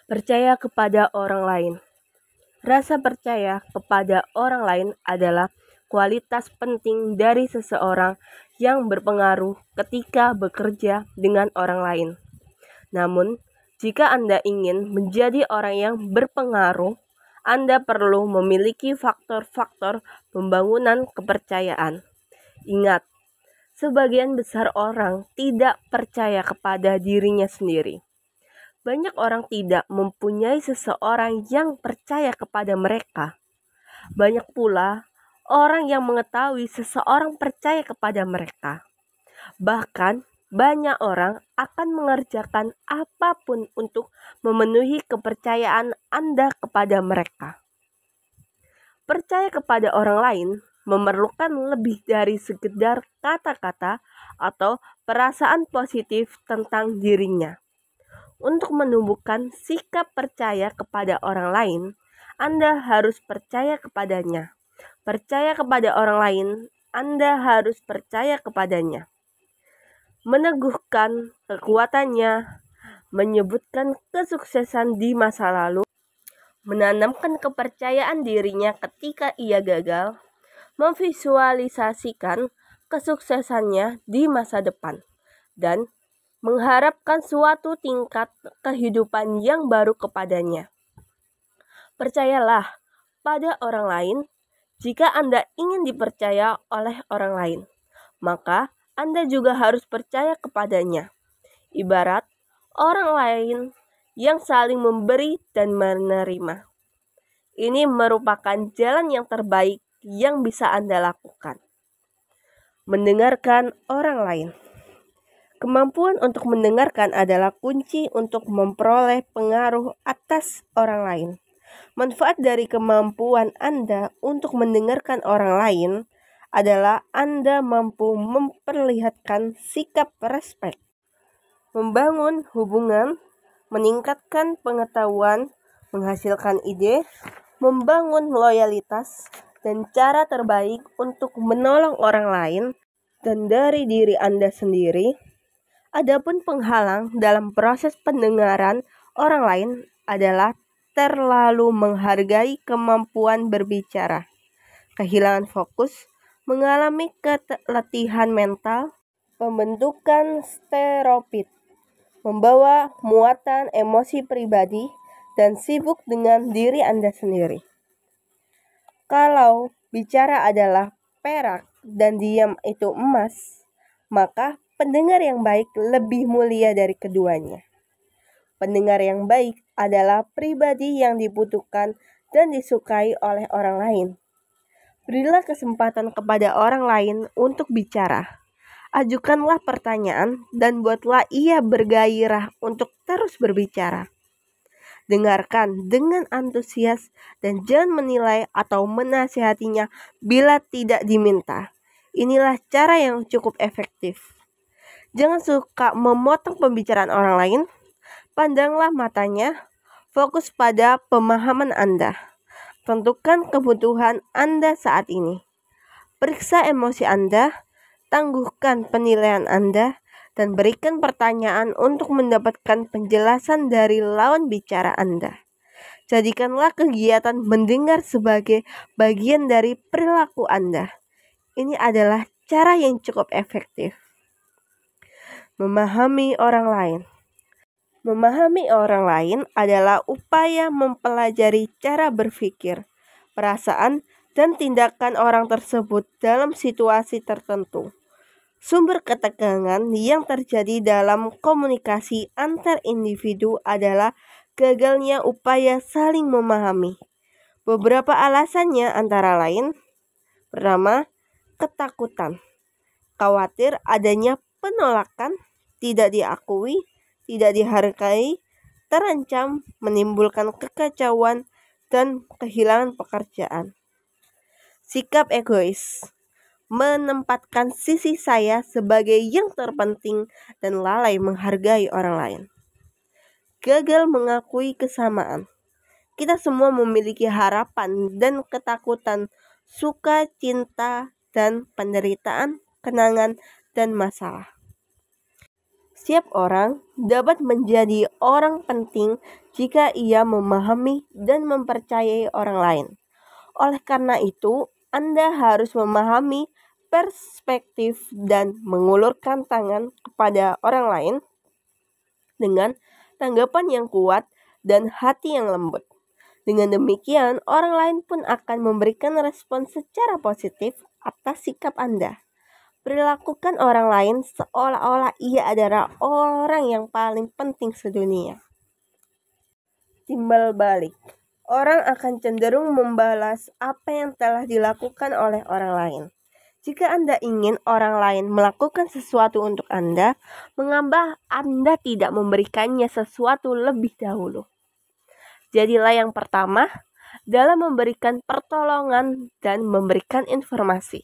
Percaya kepada orang lain. Rasa percaya kepada orang lain adalah kualitas penting dari seseorang yang berpengaruh ketika bekerja dengan orang lain. Namun, jika Anda ingin menjadi orang yang berpengaruh, Anda perlu memiliki faktor-faktor pembangunan kepercayaan. Ingat, sebagian besar orang tidak percaya kepada dirinya sendiri. Banyak orang tidak mempunyai seseorang yang percaya kepada mereka. Banyak pula orang yang mengetahui seseorang percaya kepada mereka. Bahkan, banyak orang akan mengerjakan apapun untuk memenuhi kepercayaan Anda kepada mereka. Percaya kepada orang lain memerlukan lebih dari sekedar kata-kata atau perasaan positif tentang dirinya. Untuk menumbuhkan sikap percaya kepada orang lain, Anda harus percaya kepadanya. Percaya kepada orang lain, Anda harus percaya kepadanya. Meneguhkan kekuatannya, menyebutkan kesuksesan di masa lalu, menanamkan kepercayaan dirinya ketika ia gagal, memvisualisasikan kesuksesannya di masa depan, dan mengharapkan suatu tingkat kehidupan yang baru kepadanya. Percayalah pada orang lain. Jika Anda ingin dipercaya oleh orang lain, maka Anda juga harus percaya kepadanya. Ibarat orang lain yang saling memberi dan menerima. Ini merupakan jalan yang terbaik yang bisa Anda lakukan. Mendengarkan orang lain. Kemampuan untuk mendengarkan adalah kunci untuk memperoleh pengaruh atas orang lain. Manfaat dari kemampuan Anda untuk mendengarkan orang lain adalah Anda mampu memperlihatkan sikap respek, membangun hubungan, meningkatkan pengetahuan, menghasilkan ide, membangun loyalitas, dan cara terbaik untuk menolong orang lain dan dari diri Anda sendiri. Adapun penghalang dalam proses pendengaran orang lain adalah terlalu menghargai kemampuan berbicara, kehilangan fokus, mengalami keletihan mental, pembentukan stereotip, membawa muatan emosi pribadi, dan sibuk dengan diri Anda sendiri. Kalau bicara adalah perak dan diam itu emas, maka pendengar yang baik lebih mulia dari keduanya. Pendengar yang baik adalah pribadi yang dibutuhkan dan disukai oleh orang lain. Berilah kesempatan kepada orang lain untuk bicara. Ajukanlah pertanyaan dan buatlah ia bergairah untuk terus berbicara. Dengarkan dengan antusias dan jangan menilai atau menasihatinya bila tidak diminta. Inilah cara yang cukup efektif. Jangan suka memotong pembicaraan orang lain. Pandanglah matanya. Fokus pada pemahaman Anda. Tentukan kebutuhan Anda saat ini. Periksa emosi Anda. Tangguhkan penilaian Anda. Dan berikan pertanyaan untuk mendapatkan penjelasan dari lawan bicara Anda. Jadikanlah kegiatan mendengar sebagai bagian dari perilaku Anda. Ini adalah cara yang cukup efektif. Memahami orang lain. Memahami orang lain adalah upaya mempelajari cara berpikir, perasaan, dan tindakan orang tersebut dalam situasi tertentu. Sumber ketegangan yang terjadi dalam komunikasi antar individu adalah gagalnya upaya saling memahami. Beberapa alasannya antara lain: pertama, ketakutan, khawatir adanya penolakan, tidak diakui, tidak dihargai, terancam, menimbulkan kekacauan, dan kehilangan pekerjaan. Sikap egois, menempatkan sisi saya sebagai yang terpenting dan lalai menghargai orang lain. Gagal mengakui kesamaan. Kita semua memiliki harapan dan ketakutan, suka, cinta, dan penderitaan, kenangan, dan masalah. Setiap orang dapat menjadi orang penting jika ia memahami dan mempercayai orang lain. Oleh karena itu, Anda harus memahami perspektif dan mengulurkan tangan kepada orang lain dengan tanggapan yang kuat dan hati yang lembut. Dengan demikian, orang lain pun akan memberikan respon secara positif atas sikap Anda. Perilakukan orang lain seolah-olah ia adalah orang yang paling penting sedunia. Timbal balik, orang akan cenderung membalas apa yang telah dilakukan oleh orang lain. Jika Anda ingin orang lain melakukan sesuatu untuk Anda, mengapa Anda tidak memberikannya sesuatu lebih dahulu? Jadilah yang pertama dalam memberikan pertolongan dan memberikan informasi.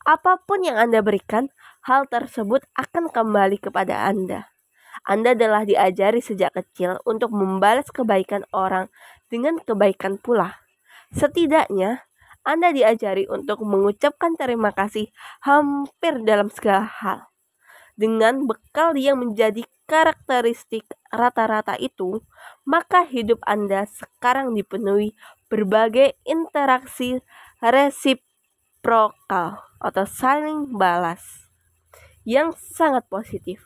Apapun yang Anda berikan, hal tersebut akan kembali kepada Anda. Anda telah diajari sejak kecil untuk membalas kebaikan orang dengan kebaikan pula. Setidaknya, Anda diajari untuk mengucapkan terima kasih hampir dalam segala hal. Dengan bekal yang menjadi karakteristik rata-rata itu, maka hidup Anda sekarang dipenuhi berbagai interaksi resiprokal atau saling balas yang sangat positif.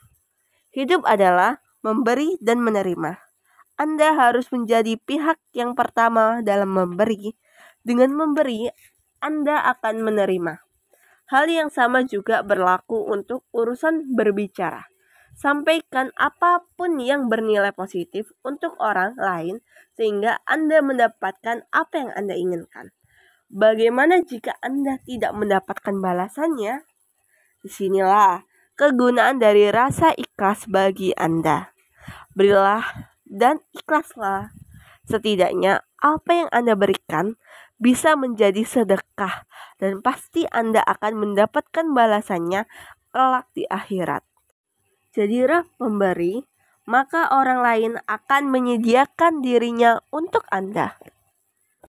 Hidup adalah memberi dan menerima. Anda harus menjadi pihak yang pertama dalam memberi. Dengan memberi, Anda akan menerima. Hal yang sama juga berlaku untuk urusan berbicara. Sampaikan apapun yang bernilai positif untuk orang lain sehingga Anda mendapatkan apa yang Anda inginkan. Bagaimana jika Anda tidak mendapatkan balasannya? Disinilah kegunaan dari rasa ikhlas bagi Anda. Berilah dan ikhlaslah. Setidaknya apa yang Anda berikan bisa menjadi sedekah dan pasti Anda akan mendapatkan balasannya kelak di akhirat. Jadilah pemberi, maka orang lain akan menyediakan dirinya untuk Anda.